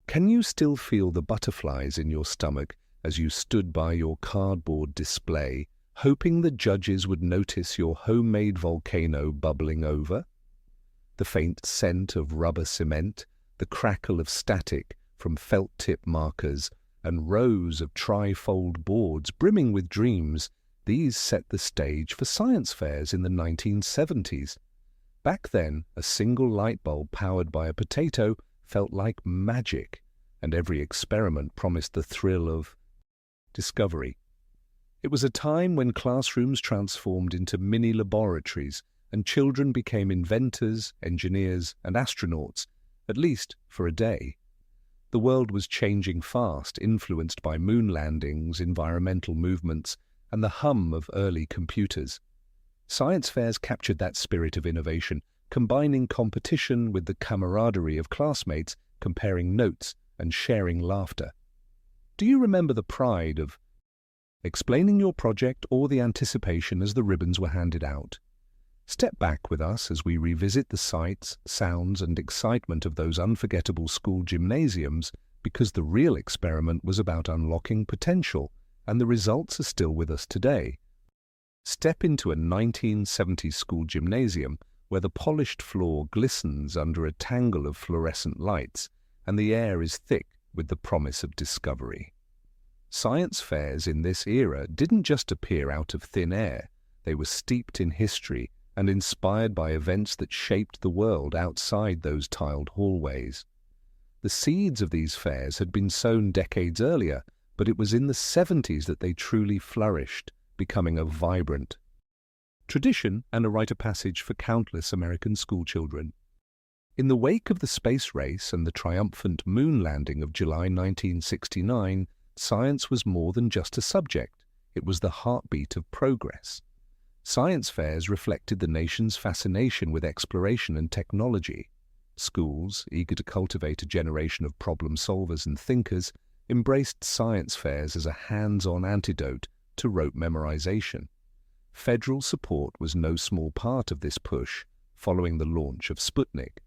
Can you still feel the butterflies in your stomach as you stood by your cardboard display, hoping the judges would notice your homemade volcano bubbling over? The faint scent of rubber cement, the crackle of static from felt-tip markers, and rows of tri-fold boards brimming with dreams, these set the stage for science fairs in the 1970s. Back then, a single light bulb powered by a potato felt like magic, and every experiment promised the thrill of discovery. It was a time when classrooms transformed into mini laboratories and children became inventors, engineers, and astronauts, at least for a day. The world was changing fast, influenced by moon landings, environmental movements, and the hum of early computers. Science fairs captured that spirit of innovation, combining competition with the camaraderie of classmates, comparing notes and sharing laughter. Do you remember the pride of explaining your project or the anticipation as the ribbons were handed out? Step back with us as we revisit the sights, sounds, and excitement of those unforgettable school gymnasiums, because the real experiment was about unlocking potential, and the results are still with us today. Step into a 1970s school gymnasium where the polished floor glistens under a tangle of fluorescent lights, and the air is thick with the promise of discovery. Science fairs in this era didn't just appear out of thin air. They were steeped in history and inspired by events that shaped the world outside those tiled hallways. The seeds of these fairs had been sown decades earlier, but it was in the 70s that they truly flourished, becoming a vibrant tradition and a rite of passage for countless American schoolchildren. In the wake of the space race and the triumphant moon landing of July 1969, science was more than just a subject. It was the heartbeat of progress. Science fairs reflected the nation's fascination with exploration and technology. Schools, eager to cultivate a generation of problem solvers and thinkers, embraced science fairs as a hands-on antidote to rote memorization. Federal support was no small part of this push, following the launch of Sputnik.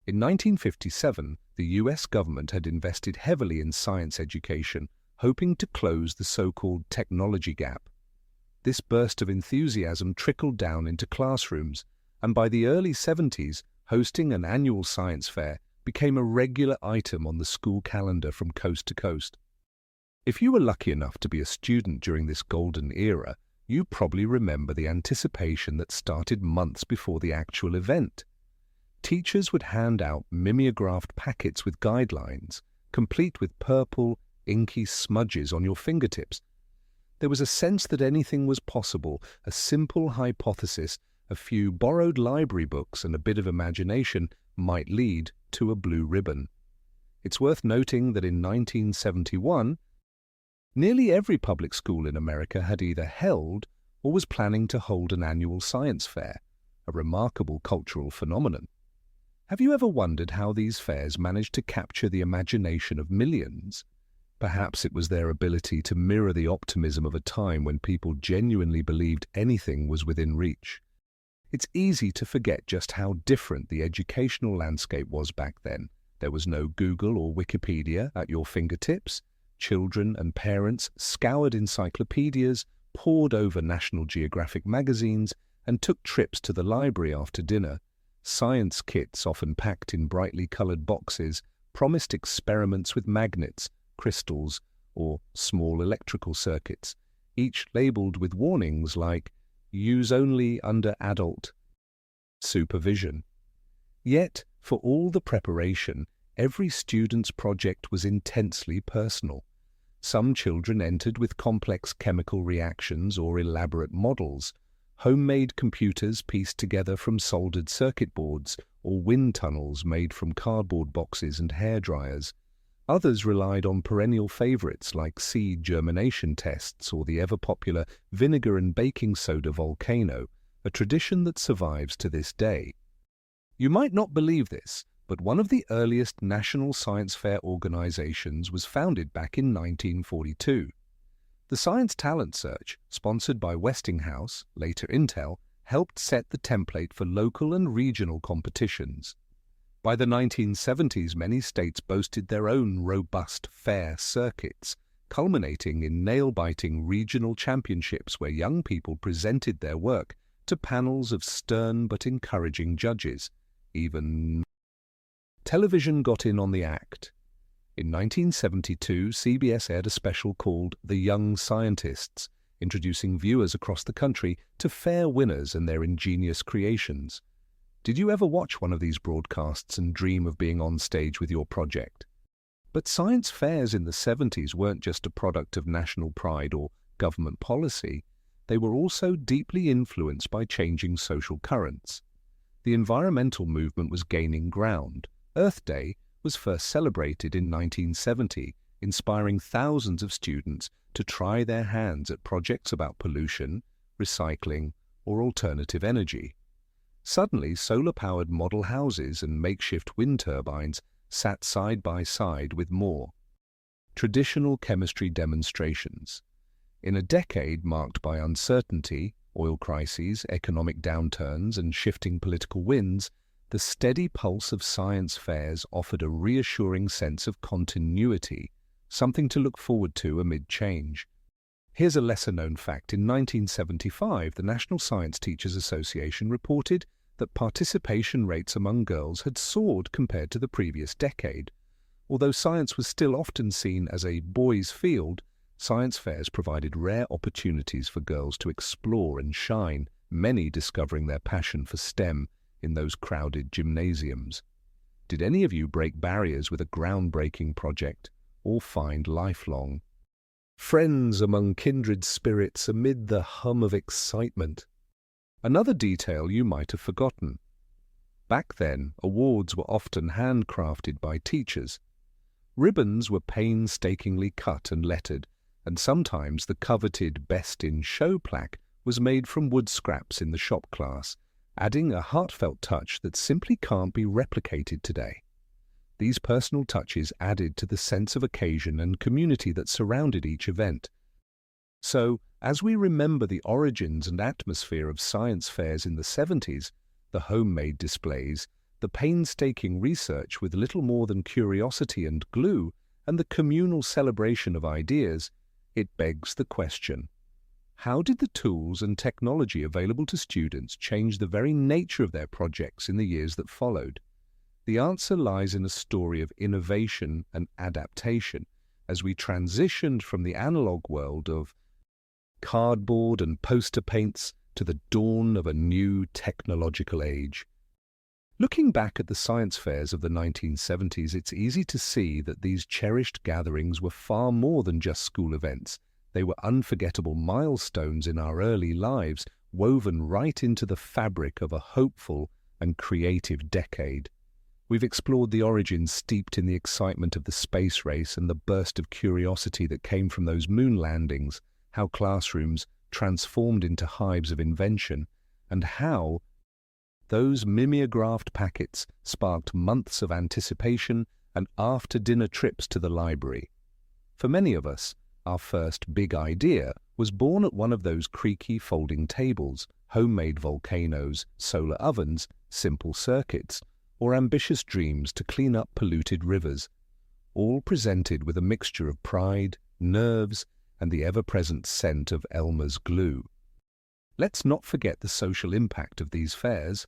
In 1957, the US government had invested heavily in science education, hoping to close the so-called technology gap. This burst of enthusiasm trickled down into classrooms, and by the early 70s, hosting an annual science fair became a regular item on the school calendar from coast to coast. If you were lucky enough to be a student during this golden era, you probably remember the anticipation that started months before the actual event. Teachers would hand out mimeographed packets with guidelines, complete with purple, inky smudges on your fingertips. There was a sense that anything was possible, a simple hypothesis, a few borrowed library books and a bit of imagination might lead to a blue ribbon. It's worth noting that in 1971, nearly every public school in America had either held or was planning to hold an annual science fair, a remarkable cultural phenomenon. Have you ever wondered how these fairs managed to capture the imagination of millions? Perhaps it was their ability to mirror the optimism of a time when people genuinely believed anything was within reach. It's easy to forget just how different the educational landscape was back then. There was no Google or Wikipedia at your fingertips. Children and parents scoured encyclopedias, pored over National Geographic magazines, and took trips to the library after dinner. Science kits, often packed in brightly colored boxes, promised experiments with magnets, crystals, or small electrical circuits, each labeled with warnings like, "Use only under adult supervision." Yet, for all the preparation, every student's project was intensely personal. Some children entered with complex chemical reactions or elaborate models, homemade computers pieced together from soldered circuit boards, or wind tunnels made from cardboard boxes and hairdryers. Others relied on perennial favorites like seed germination tests or the ever-popular vinegar and baking soda volcano, a tradition that survives to this day. You might not believe this, but one of the earliest national science fair organizations was founded back in 1942. The Science Talent Search, sponsored by Westinghouse, later Intel, helped set the template for local and regional competitions. By the 1970s, many states boasted their own robust fair circuits, culminating in nail-biting regional championships where young people presented their work to panels of stern but encouraging judges. Even television got in on the act. In 1972, CBS aired a special called The Young Scientists, introducing viewers across the country to fair winners and their ingenious creations. Did you ever watch one of these broadcasts and dream of being on stage with your project? But science fairs in the 70s weren't just a product of national pride or government policy. They were also deeply influenced by changing social currents. The environmental movement was gaining ground. Earth Day was first celebrated in 1970, inspiring thousands of students to try their hands at projects about pollution, recycling, or alternative energy. Suddenly, solar-powered model houses and makeshift wind turbines sat side by side with more traditional chemistry demonstrations. In a decade marked by uncertainty, oil crises, economic downturns, and shifting political winds, the steady pulse of science fairs offered a reassuring sense of continuity, something to look forward to amid change. Here's a lesser-known fact. In 1975, the National Science Teachers Association reported that participation rates among girls had soared compared to the previous decade. Although science was still often seen as a boys' field, science fairs provided rare opportunities for girls to explore and shine, many discovering their passion for STEM in those crowded gymnasiums. Did any of you break barriers with a groundbreaking project, or find lifelong friends among kindred spirits amid the hum of excitement? Another detail you might have forgotten. Back then, awards were often handcrafted by teachers. Ribbons were painstakingly cut and lettered, and sometimes the coveted Best in Show plaque was made from wood scraps in the shop class, adding a heartfelt touch that simply can't be replicated today. These personal touches added to the sense of occasion and community that surrounded each event. So, as we remember the origins and atmosphere of science fairs in the 70s, the homemade displays, the painstaking research with little more than curiosity and glue, and the communal celebration of ideas, it begs the question: how did the tools and technology available to students change the very nature of their projects in the years that followed? The answer lies in a story of innovation and adaptation as we transitioned from the analog world of cardboard and poster paints to the dawn of a new technological age. Looking back at the science fairs of the 1970s, it's easy to see that these cherished gatherings were far more than just school events. They were unforgettable milestones in our early lives, woven right into the fabric of a hopeful and creative decade. We've explored the origins steeped in the excitement of the space race and the burst of curiosity that came from those moon landings, how classrooms transformed into hives of invention, and how those mimeographed packets sparked months of anticipation and after-dinner trips to the library. For many of us, our first big idea was born at one of those creaky folding tables, homemade volcanoes, solar ovens, simple circuits, or ambitious dreams to clean up polluted rivers, all presented with a mixture of pride, nerves, and the ever-present scent of Elmer's glue. Let's not forget the social impact of these fairs.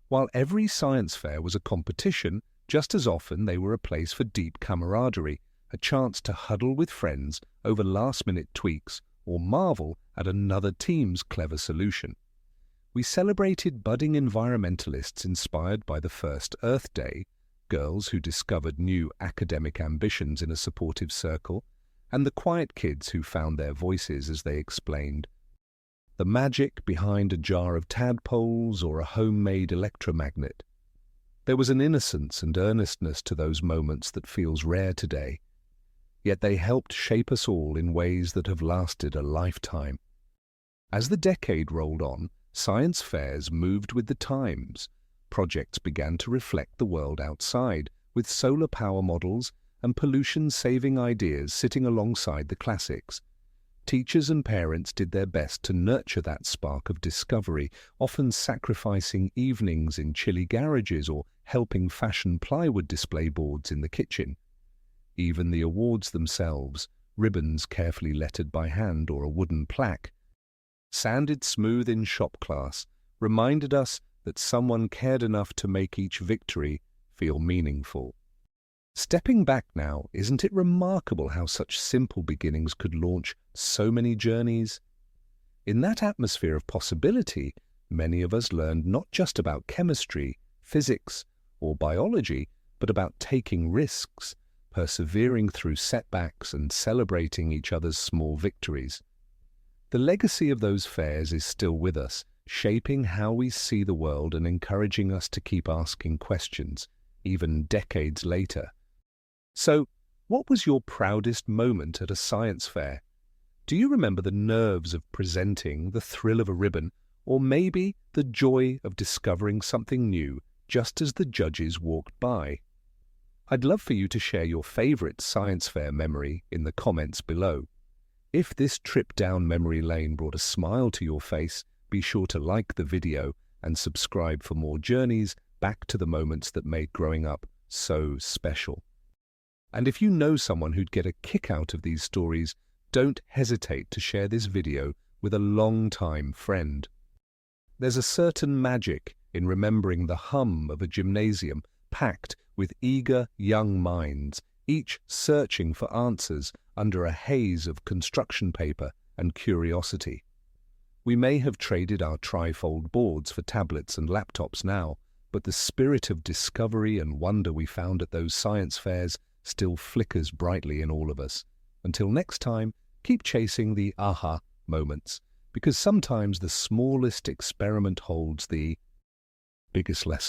While every science fair was a competition, just as often they were a place for deep camaraderie, a chance to huddle with friends over last-minute tweaks or marvel at another team's clever solution. We celebrated budding environmentalists inspired by the first Earth Day, girls who discovered new academic ambitions in a supportive circle, and the quiet kids who found their voices as they explained the magic behind a jar of tadpoles or a homemade electromagnet. There was an innocence and earnestness to those moments that feels rare today, yet they helped shape us all in ways that have lasted a lifetime. As the decade rolled on, science fairs moved with the times. Projects began to reflect the world outside, with solar power models and pollution-saving ideas sitting alongside the classics. Teachers and parents did their best to nurture that spark of discovery, often sacrificing evenings in chilly garages or helping fashion plywood display boards in the kitchen. Even the awards themselves, ribbons carefully lettered by hand or a wooden plaque, sanded smooth in shop class, reminded us that someone cared enough to make each victory feel meaningful. Stepping back now, isn't it remarkable how such simple beginnings could launch so many journeys? In that atmosphere of possibility, many of us learned not just about chemistry, physics, or biology, but about taking risks, persevering through setbacks, and celebrating each other's small victories. The legacy of those fairs is still with us, shaping how we see the world and encouraging us to keep asking questions, even decades later. So, what was your proudest moment at a science fair? Do you remember the nerves of presenting, the thrill of a ribbon, or maybe the joy of discovering something new just as the judges walked by? I'd love for you to share your favorite science fair memory in the comments below. If this trip down memory lane brought a smile to your face, be sure to like the video and subscribe for more journeys back to the moments that made growing up so special. And if you know someone who'd get a kick out of these stories, don't hesitate to share this video with a long-time friend. There's a certain magic in remembering the hum of a gymnasium packed with eager young minds, each searching for answers under a haze of construction paper and curiosity. We may have traded our trifold boards for tablets and laptops now, but the spirit of discovery and wonder we found at those science fairs still flickers brightly in all of us. Until next time, keep chasing the aha moments, because sometimes the smallest experiment holds the biggest lesson.